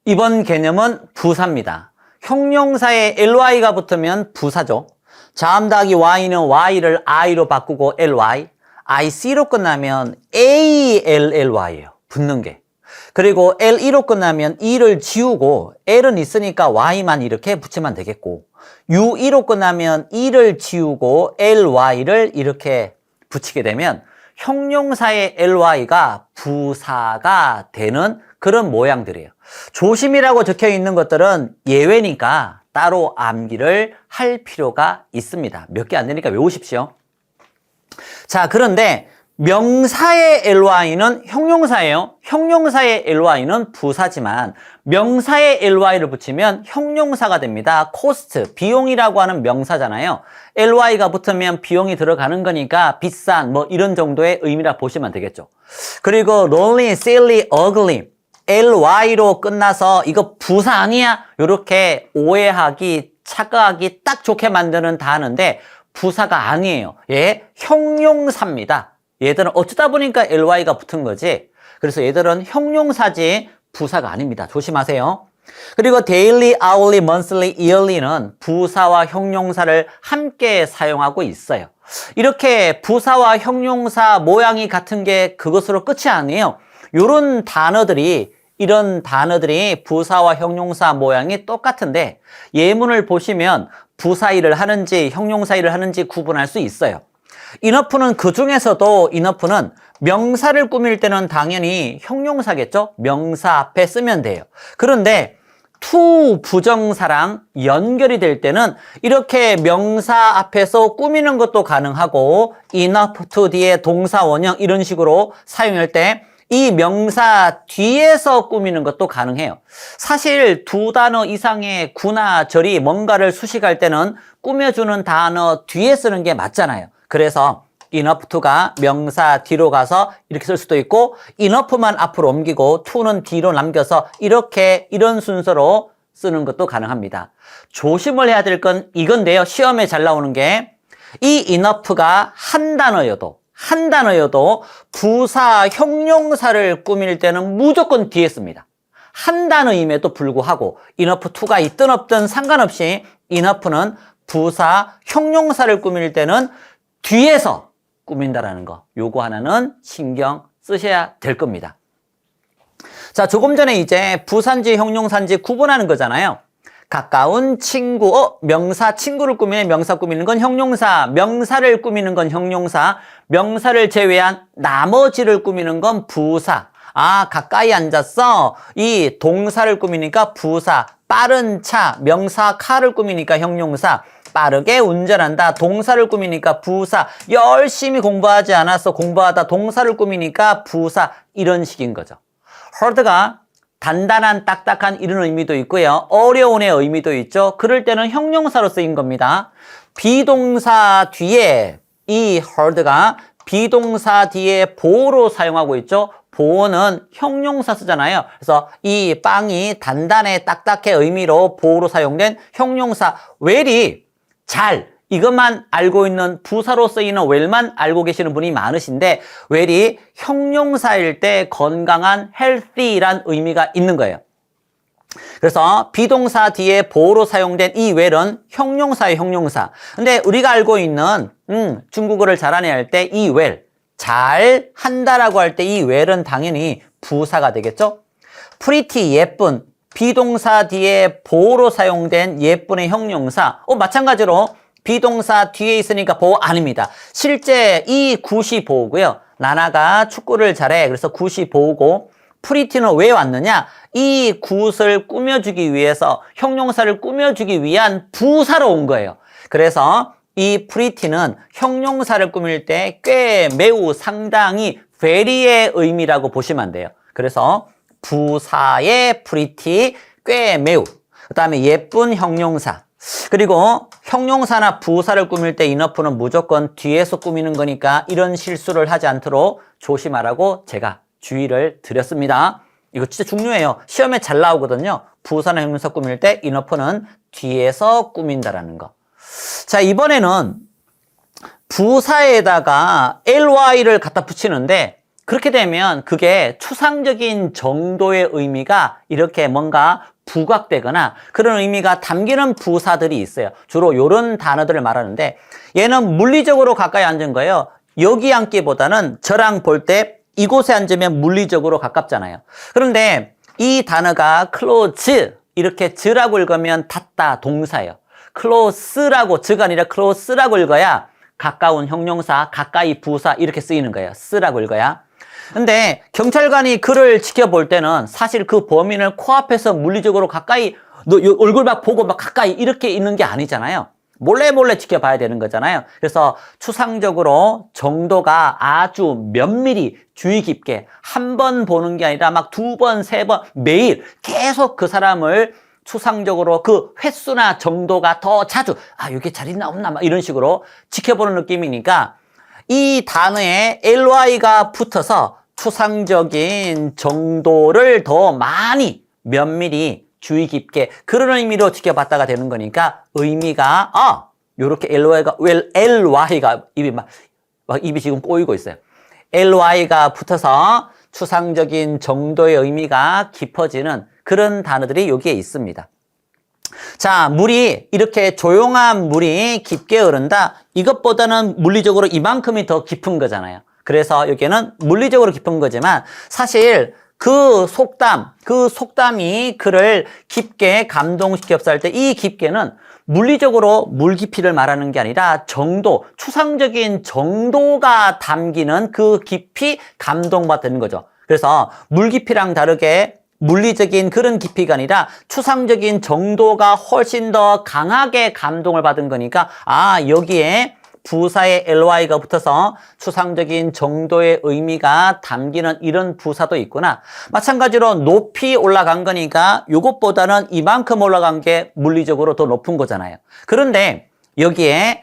이번 개념은 부사입니다. 형용사에 ly가 붙으면 부사죠. 자음 더하기 y는 y를 i로 바꾸고 ly, ic로 끝나면 allly예요. 붙는 게. 그리고 L2로 끝나면 E를 지우고 L은 있으니까 Y만 이렇게 붙이면 되겠고, U2로 끝나면 E를 지우고 LY를 이렇게 붙이게 되면 형용사의 LY가 부사가 되는 그런 모양들이에요. 조심이라고 적혀 있는 것들은 예외니까 따로 암기를 할 필요가 있습니다. 몇 개 안 되니까 외우십시오. 자, 그런데 명사의 ly는 형용사예요. 형용사의 ly는 부사지만 명사의 ly를 붙이면 형용사가 됩니다. cost, 비용이라고 하는 명사잖아요. ly가 붙으면 비용이 들어가는 거니까 비싼 뭐 이런 정도의 의미라 보시면 되겠죠. 그리고 lonely, silly, ugly, ly로 끝나서 이거 부사 아니야? 이렇게 오해하기, 착각하기 딱 좋게 만드는 단어인데 부사가 아니에요. 얘 형용사입니다. 얘들은 어쩌다 보니까 ly가 붙은 거지. 그래서 얘들은 형용사지 부사가 아닙니다. 조심하세요. 그리고 daily, hourly, monthly, yearly는 부사와 형용사를 함께 사용하고 있어요. 이렇게 부사와 형용사 모양이 같은 게 그것으로 끝이 아니에요. 이런 단어들이, 이런 단어들이 부사와 형용사 모양이 똑같은데 예문을 보시면 부사 일을 하는지 형용사 일을 하는지 구분할 수 있어요. enough는 그 중에서도 enough는 명사를 꾸밀 때는 당연히 형용사겠죠? 명사 앞에 쓰면 돼요. 그런데 to 부정사랑 연결이 될 때는 이렇게 명사 앞에서 꾸미는 것도 가능하고 enough to 뒤에 동사 원형 이런 식으로 사용할 때 이 명사 뒤에서 꾸미는 것도 가능해요. 사실 두 단어 이상의 구나 절이 뭔가를 수식할 때는 꾸며주는 단어 뒤에 쓰는 게 맞잖아요. 그래서 enough to가 명사 뒤로 가서 이렇게 쓸 수도 있고 enough만 앞으로 옮기고 to는 뒤로 남겨서 이렇게 이런 순서로 쓰는 것도 가능합니다. 조심을 해야 될 건 이건데요. 시험에 잘 나오는 게 이 enough가 한 단어여도 부사 형용사를 꾸밀 때는 무조건 뒤에 씁니다. 한 단어임에도 불구하고 enough to가 있든 없든 상관없이 enough는 부사 형용사를 꾸밀 때는 뒤에서 꾸민다라는 거, 요거 하나는 신경 쓰셔야 될 겁니다. 자, 조금 전에 이제 부사인지 형용사인지 구분하는 거잖아요. 가까운 친구, 명사 친구를 꾸미는 명사 꾸미는 건 형용사, 명사를 꾸미는 건 형용사, 명사를 제외한 나머지를 꾸미는 건 부사. 아, 가까이 앉았어. 이 동사를 꾸미니까 부사. 빠른 차, 명사 카를 꾸미니까 형용사. 빠르게 운전한다. 동사를 꾸미니까 부사. 열심히 공부하지 않았어. 공부하다 동사를 꾸미니까 부사. 이런 식인 거죠. hard가 단단한, 딱딱한 이런 의미도 있고요. 어려운의 의미도 있죠. 그럴 때는 형용사로 쓰인 겁니다. 비동사 뒤에 이 hard가 비동사 뒤에 보호로 사용하고 있죠. 보호는 형용사 쓰잖아요. 그래서 이 빵이 단단해, 딱딱해 의미로 보호로 사용된 형용사 well이 잘, 이것만 알고 있는 부사로 쓰이는 well만 알고 계시는 분이 많으신데 well이 형용사일 때 건강한 healthy란 의미가 있는 거예요. 그래서 비동사 뒤에 보호로 사용된 이 well은 형용사의 형용사. 근데 우리가 알고 있는 중국어를 잘하네 할 때 이 well, 잘 한다라고 할 때 이 well은 당연히 부사가 되겠죠. pretty, 예쁜, 비동사 뒤에 보호로 사용된 예쁜의 형용사. 마찬가지로 비동사 뒤에 있으니까 보호 아닙니다. 실제 이 굿이 보호고요. 나나가 축구를 잘해. 그래서 굿이 보호고 pretty는 왜 왔느냐? 이 굿을 꾸며주기 위해서 형용사를 꾸며주기 위한 부사로 온 거예요. 그래서 이 pretty는 형용사를 꾸밀 때 꽤 매우 상당히 very의 의미라고 보시면 안 돼요. 그래서 부사의 pretty, 꽤 매우. 그 다음에 예쁜 형용사. 그리고 형용사나 부사를 꾸밀 때 enough는 무조건 뒤에서 꾸미는 거니까 이런 실수를 하지 않도록 조심하라고 제가 주의를 드렸습니다. 이거 진짜 중요해요. 시험에 잘 나오거든요. 부사나 형용사 꾸밀 때 enough는 뒤에서 꾸민다라는 거. 자, 이번에는 부사에다가 ly를 갖다 붙이는데 그렇게 되면 그게 추상적인 정도의 의미가 이렇게 뭔가 부각되거나 그런 의미가 담기는 부사들이 있어요. 주로 이런 단어들을 말하는데 얘는 물리적으로 가까이 앉은 거예요. 여기 앉기보다는 저랑 볼 때 이곳에 앉으면 물리적으로 가깝잖아요. 그런데 이 단어가 close 이렇게 즈라고 읽으면 닿다 동사예요. close라고 즈가 아니라 close라고 읽어야 가까운 형용사, 가까이 부사 이렇게 쓰이는 거예요. 쓰라고 읽어야. 근데 경찰관이 그를 지켜볼 때는 사실 그 범인을 코앞에서 물리적으로 가까이 너 얼굴 막 보고 막 가까이 이렇게 있는 게 아니잖아요. 몰래 지켜봐야 되는 거잖아요. 그래서 추상적으로 정도가 아주 면밀히 주의 깊게 한 번 보는 게 아니라 막 두 번, 세 번 매일 계속 그 사람을 추상적으로 그 횟수나 정도가 더 자주 여기 잘 있나 없나 막 이런 식으로 지켜보는 느낌이니까 이 단어에 ly가 붙어서 추상적인 정도를 더 많이 면밀히 주의 깊게 그런 의미로 지켜봤다가 되는 거니까 의미가 요렇게 ly가 입이 지금 꼬이고 있어요. ly가 붙어서 추상적인 정도의 의미가 깊어지는 그런 단어들이 여기에 있습니다. 자, 물이 이렇게 조용한 물이 깊게 흐른다. 이것보다는 물리적으로 이만큼이 더 깊은 거잖아요. 그래서 여기는 물리적으로 깊은 거지만 사실 그 속담이 그를 깊게 감동시켰어 할 때 이 깊게는 물리적으로 물 깊이를 말하는 게 아니라 정도, 추상적인 정도가 담기는 그 깊이 감동받는 거죠. 그래서 물 깊이랑 다르게 물리적인 그런 깊이가 아니라 추상적인 정도가 훨씬 더 강하게 감동을 받은 거니까 여기에 부사에 ly가 붙어서 추상적인 정도의 의미가 담기는 이런 부사도 있구나. 마찬가지로 높이 올라간 거니까 이것보다는 이만큼 올라간 게 물리적으로 더 높은 거잖아요. 그런데 여기에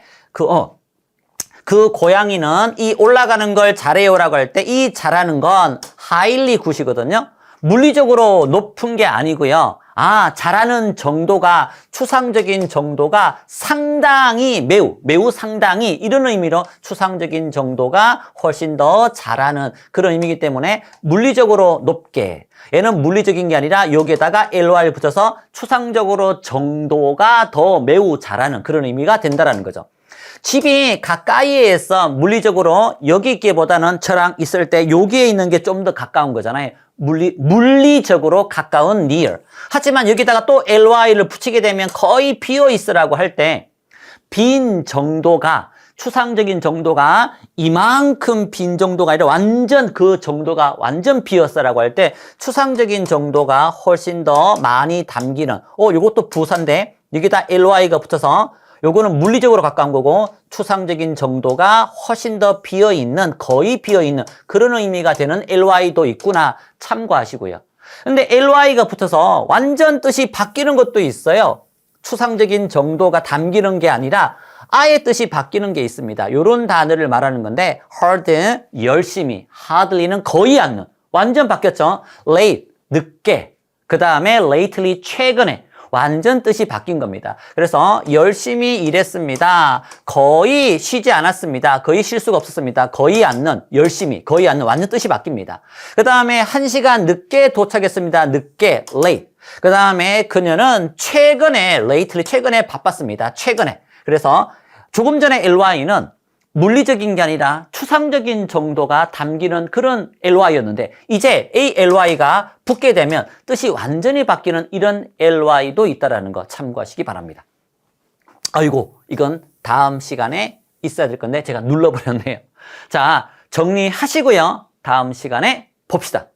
그 고양이는 이 올라가는 걸 잘해요라고 할 때 이 잘하는 건 highly good이거든요. 물리적으로 높은 게 아니고요. 잘하는 정도가 추상적인 정도가 상당히 매우 상당히 이런 의미로 추상적인 정도가 훨씬 더 잘하는 그런 의미이기 때문에 물리적으로 높게 얘는 물리적인 게 아니라 여기에다가 ly를 붙여서 추상적으로 정도가 더 매우 잘하는 그런 의미가 된다라는 거죠. 집이 가까이에 있어 물리적으로 여기 있기보다는 저랑 있을 때 여기에 있는 게 좀 더 가까운 거잖아요. 물리적으로 가까운 near. 하지만 여기다가 또 ly를 붙이게 되면 거의 비어 있으라고 할 때 빈 정도가 추상적인 정도가 이만큼 빈 정도가 아니라 완전 그 정도가 완전 비었어라고 할 때 추상적인 정도가 훨씬 더 많이 담기는 요것도 부사인데 여기다 ly가 붙어서 요거는 물리적으로 가까운 거고 추상적인 정도가 훨씬 더 비어있는 거의 비어있는 그런 의미가 되는 ly도 있구나 참고하시고요. 근데 ly가 붙어서 완전 뜻이 바뀌는 것도 있어요. 추상적인 정도가 담기는 게 아니라 아예 뜻이 바뀌는 게 있습니다. 요런 단어를 말하는 건데 hard 열심히 hardly는 거의 않는 완전 바뀌었죠. late 늦게 그 다음에 lately 최근에 완전 뜻이 바뀐 겁니다. 그래서 열심히 일했습니다. 거의 쉬지 않았습니다. 거의 쉴 수가 없었습니다. 거의 않는, 열심히, 거의 않는 완전 뜻이 바뀝니다. 그 다음에 1시간 늦게 도착했습니다. 늦게, late. 그 다음에 그녀는 최근에, lately, 최근에 바빴습니다. 최근에. 그래서 조금 전에 ly는 물리적인 게 아니라 추상적인 정도가 담기는 그런 ly였는데 이제 ly가 붙게 되면 뜻이 완전히 바뀌는 이런 ly도 있다는 거 참고하시기 바랍니다. 아이고 이건 다음 시간에 있어야 될 건데 제가 눌러버렸네요. 자 정리하시고요. 다음 시간에 봅시다.